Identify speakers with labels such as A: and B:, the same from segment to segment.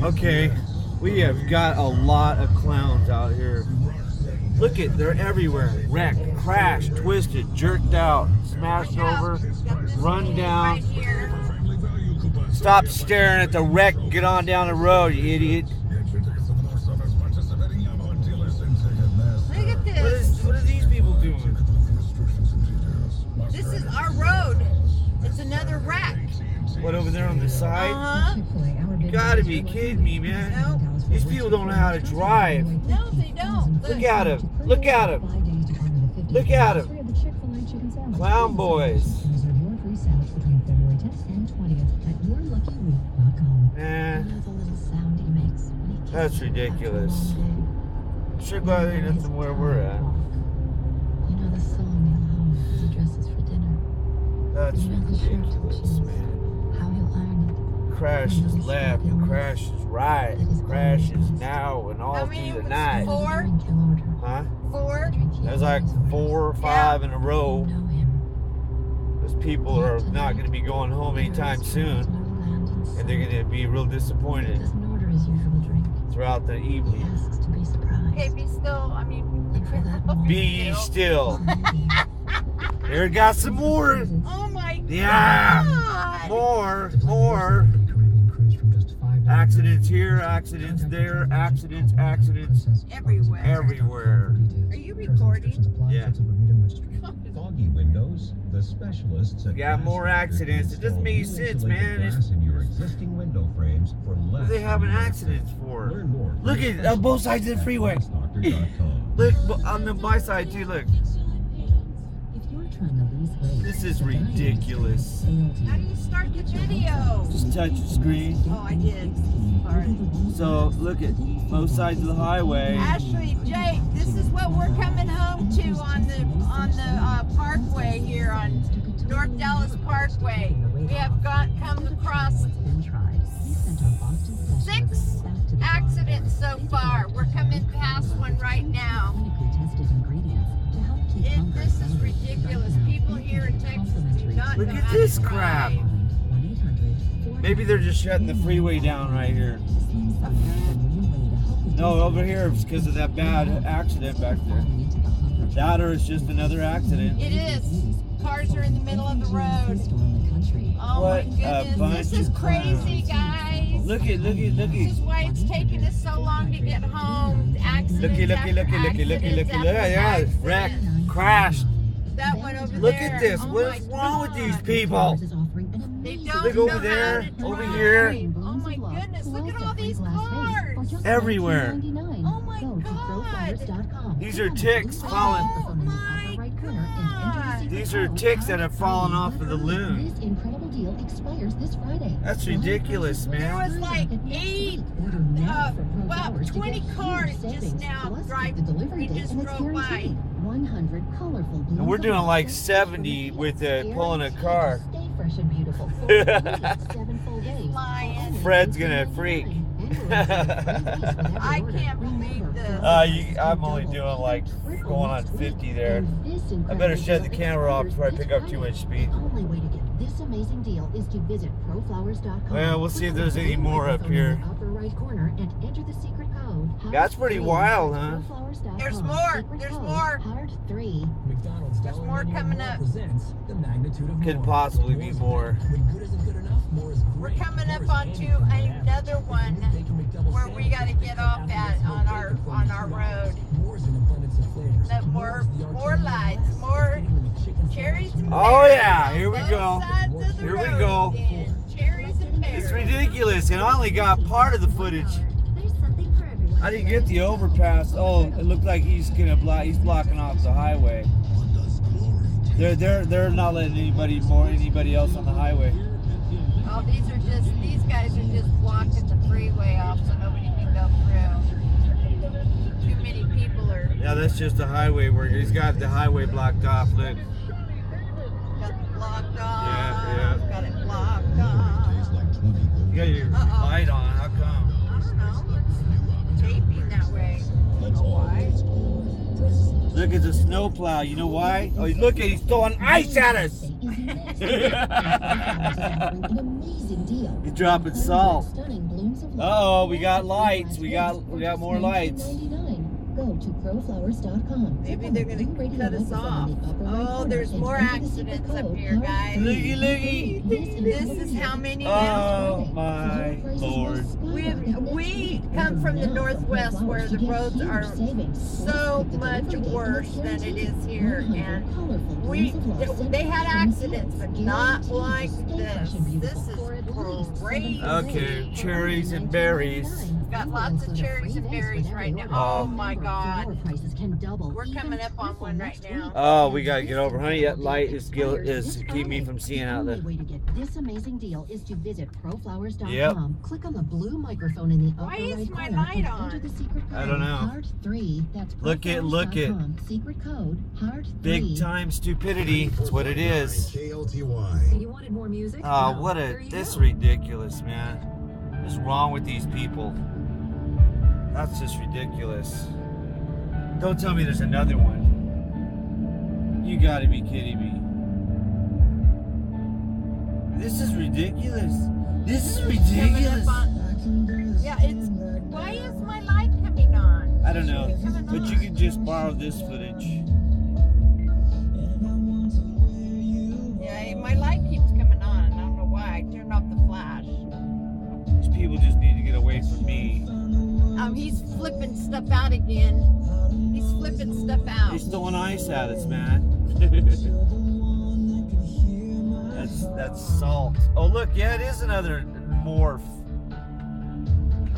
A: Okay, we have got a lot of clowns out here. Look at, they're everywhere. Wrecked, crashed, twisted, jerked out, smashed over, run down. Stop staring at the wreck and get on down the road, you idiot.
B: Look at this.
A: What are these people doing?
B: This is our road. It's another wreck.
A: What, over there on the side?
B: Uh-huh.
A: You gotta be kidding me, man.
B: Nope.
A: These people don't know how to drive.
B: No, they don't.
A: Look at them. Look at them. Look at them. Clown boys. Man, that's ridiculous. I'm sure glad there ain't nothing where we're at. That's ridiculous, man. Crashes left and crashes right and crashes now and all
B: How many
A: through the
B: was
A: night.
B: 4?
A: Huh?
B: 4?
A: There's like 4 or 5 in a row. Those people are not going to be going home anytime soon, and they're going to be real disappointed throughout the evening.
B: Okay, be still. I mean,
A: Be still. There got some more.
B: Oh my
A: Yeah.
B: God.
A: More. Accidents here, accidents there, accidents.
B: Everywhere. Are you recording?
A: Yeah.
C: Foggy windows, the specialists at
A: Got more accidents. It doesn't make sense, man.
C: Glass in your existing window frames for
A: What are
C: less.
A: they having accidents for?
C: Learn more.
A: Look at on both sides of the freeway.
C: Glassdoctor.com.
A: Look on the my side too. Look. This is ridiculous.
B: How do you start the video?
A: Just touch the screen.
B: Oh, I did. Sorry.
A: So look at both sides of the highway.
B: Ashley, Jake, this is what we're coming home to on the Parkway here on North Dallas Parkway. We have come across 6 accidents so far. We're coming past one right now. This is ridiculous. People here in Texas do not
A: Look
B: know
A: at
B: how
A: this
B: to
A: crap.
B: drive.
A: Maybe they're just shutting the freeway down right here. No, over here it's because of that bad accident back there. That or it's just another accident.
B: It is. Cars are in the middle of the road. Oh
A: What
B: my
A: a
B: goodness.
A: bunch
B: This is
A: of
B: crazy, guys.
A: Look at.
B: This is why it's taking us so long to get home. Accidents
A: Looky.
B: after
A: Look,
B: accidents
A: yeah,
B: after
A: wreck,
B: accidents.
A: crashed.
B: That one over
A: Look
B: there.
A: at this.
B: Oh
A: What
B: my
A: is wrong with these
B: God.
A: people?
B: They don't
A: Look
B: know
A: over
B: how
A: there,
B: to
A: over
B: drive.
A: here.
B: Oh my goodness, look at all these cars.
A: Everywhere.
B: Oh my God.
A: These are ticks falling.
B: Oh my God.
A: These are ticks that have fallen off of the loon.
D: This incredible deal expires this Friday.
A: That's ridiculous,
B: There
A: man.
B: was like 8, well, 20 cars just now driving. We just drove by.
D: 100 colorful
A: And we're doing like 70 with pulling a car.
D: Stay fresh and beautiful for at least 7 full days.
B: Lying.
A: Fred's gonna freak.
B: I can't believe this.
A: I'm only doing like going on 50 there. I better shut the camera off before I pick up too much speed.
D: The only way to get this amazing deal is to visit proflowers.com.
A: Well, we'll see if there's any more up here.
D: Upper right corner and enter the secret code.
A: That's pretty wild, huh?
B: There's more.
D: Secret
B: There's
D: code,
B: more.
D: Heart 3.
E: McDonald's
B: There's more coming up.
E: presents the magnitude of
A: Could
E: more.
A: possibly be more.
E: When good isn't good enough, more is
B: We're
E: great.
B: coming up
E: More is
B: onto
E: anything you
B: another one where we got to get off at on our road.
E: More's an abundance of flavors.
B: That more lights, more cherries and
A: Oh,
B: pears
A: yeah,
B: on
A: here we
B: both
A: go.
B: sides of the
A: Here we
B: road
A: go.
B: again. Cherries and pears.
A: It's ridiculous, and I only got part of the footage.
D: There's something for everyone.
A: I didn't get the overpass. Oh, it looked like he's blocking off the highway. They're not letting anybody else on the highway.
B: Oh, these guys are just blocking the freeway off so nobody can go through. Too many people are
A: Yeah, that's just the highway where he's got the highway blocked off. Look.
B: got it blocked off.
A: Yeah.
B: Got it blocked off.
A: You got your
B: Uh-oh.
A: light on. How come?
B: I don't know. It's taping that way. I don't know why.
A: Look, it's a snowplow. You know why? Oh, look, he's throwing ice at us.
D: An amazing deal.
A: He's dropping salt.
D: Stunning blooms of light.
A: Uh-oh, we got lights. We got more lights.
D: Go to proflowers.com.
B: Maybe they're gonna cut us off. Oh, there's more accidents up here, guys.
A: Looky, looky.
B: This is how many
A: Oh
B: now?
A: my Lord.
B: We come from the Northwest where the roads are so much worse than it is here, and they had accidents, but not like this. This is crazy.
A: Okay, cherries and berries.
B: Got lots of cherries and berries right now. Oh my God. We're coming up on one right now.
A: Oh, we gotta get over. Honey, that light is to keep me from seeing out
D: The
A: there.
D: only way to get this amazing deal is to visit proflowers.com.
A: Yep.
D: Click on the blue microphone in the upper
B: Why is
D: right
B: my
D: corner
B: light
D: and
B: on?
D: enter the secret code.
A: I don't know.
D: Heart 3. That's
A: Look it.
D: proflowers.com. Secret code Heart 3.
A: Big time stupidity. That's what it is.
C: KLTY.
F: You wanted more music?
A: Oh,
F: No.
A: what
F: There you
A: this
F: go.
A: ridiculous, man. What's wrong with these people? That's just ridiculous. Don't tell me there's another one. You gotta be kidding me. This is ridiculous. This is ridiculous.
B: Yeah, it's. Why is my light coming on?
A: I don't know, but you can just borrow this footage.
B: Yeah, my light keeps coming on. I don't know why. I turned off the flash.
A: These people just need to get away from me.
B: He's flipping stuff out again. He's flipping stuff out.
A: He's throwing ice at us, man. that's salt. Oh look, yeah, it is another morph.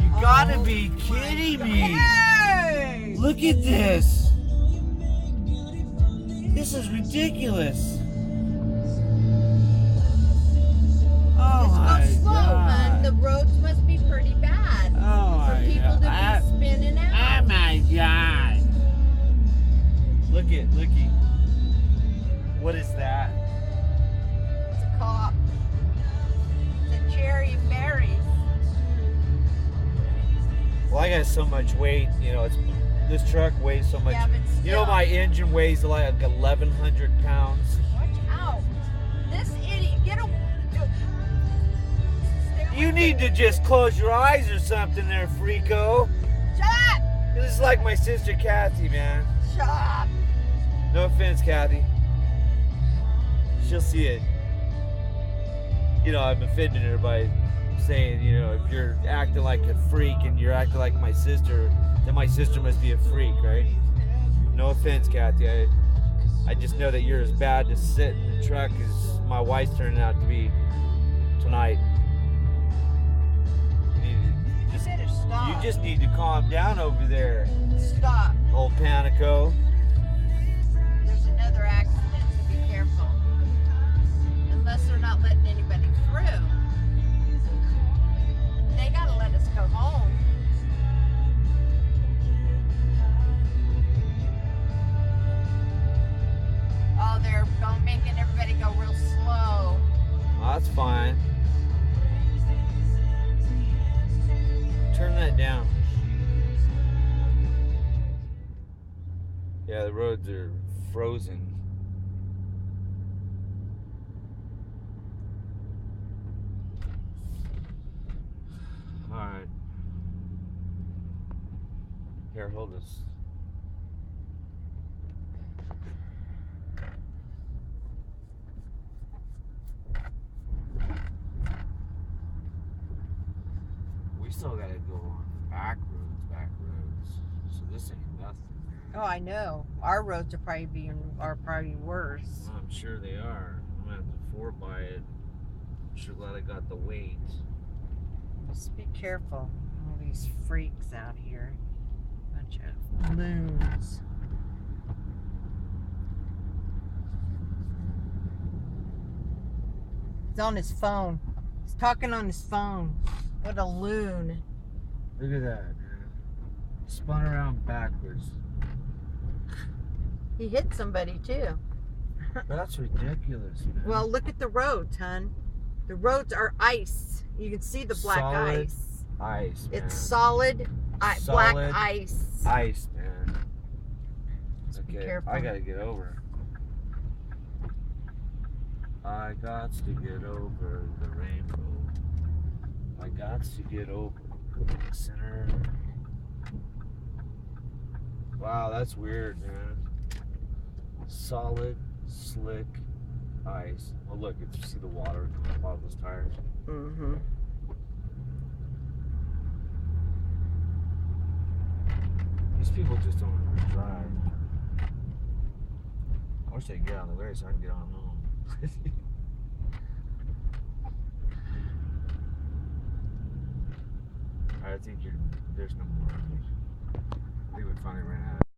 A: You gotta be kidding me.
B: Hey!
A: Look at this. This is ridiculous. Oh
B: Just
A: my
B: go slow,
A: God.
B: hun. The roads must be pretty bad
A: Oh
B: for
A: my
B: people
A: God.
B: to be spinning
A: Oh
B: out.
A: my God. Looky. What is that?
B: It's a cop. It's a cherry berries.
A: Well, I got so much weight, this truck weighs so much.
B: Yeah, but still.
A: You know, my engine weighs like 1,100 pounds.
B: Watch out. This idiot. Get a.
A: You need to just close your eyes or something there, freako.
B: Shut!
A: This is like my sister Kathy, man.
B: Shut!
A: No offense, Kathy. She'll see it. I'm offending her by saying, if you're acting like a freak and you're acting like my sister, then my sister must be a freak, right? No offense, Kathy. I just know that you're as bad to sit in the truck as my wife's turning out to be tonight.
B: You better stop.
A: You just need to calm down over there,
B: Stop.
A: old Panico.
B: There's another accident, so be careful. Unless they're not letting anybody through. They gotta let us go home. Oh, they're making everybody go real slow.
A: Oh, that's fine. Turn that down. Yeah, the roads are frozen. Alright. Here, hold this. We still gotta go on back roads. So this ain't nothing.
B: Oh, I know. Our roads are probably worse.
A: I'm sure they are. I'm gonna have to 4x it. I'm sure glad I got the weight.
B: Just be careful. All these freaks out here. Bunch of loons. He's on his phone. He's talking on his phone. What a loon.
A: Look at that, man. Spun around backwards.
B: He hit somebody too.
A: That's ridiculous, man.
B: Well, look at the roads, hon. The roads are ice. You can see the black
A: Solid
B: ice.
A: Ice, man.
B: It's solid, black
A: Solid
B: ice.
A: Ice, man.
B: Be
A: Okay,
B: careful.
A: I gotta get over. I got to get over the rainbow. I got to get over center. Wow, that's weird, man. Solid, slick ice. Oh, look, you see the water coming up off those tires.
F: Mm-hmm.
A: These people just don't know how to drive. I wish they'd get out of the way so I can get on home. I think there's no more. I think we finally ran out.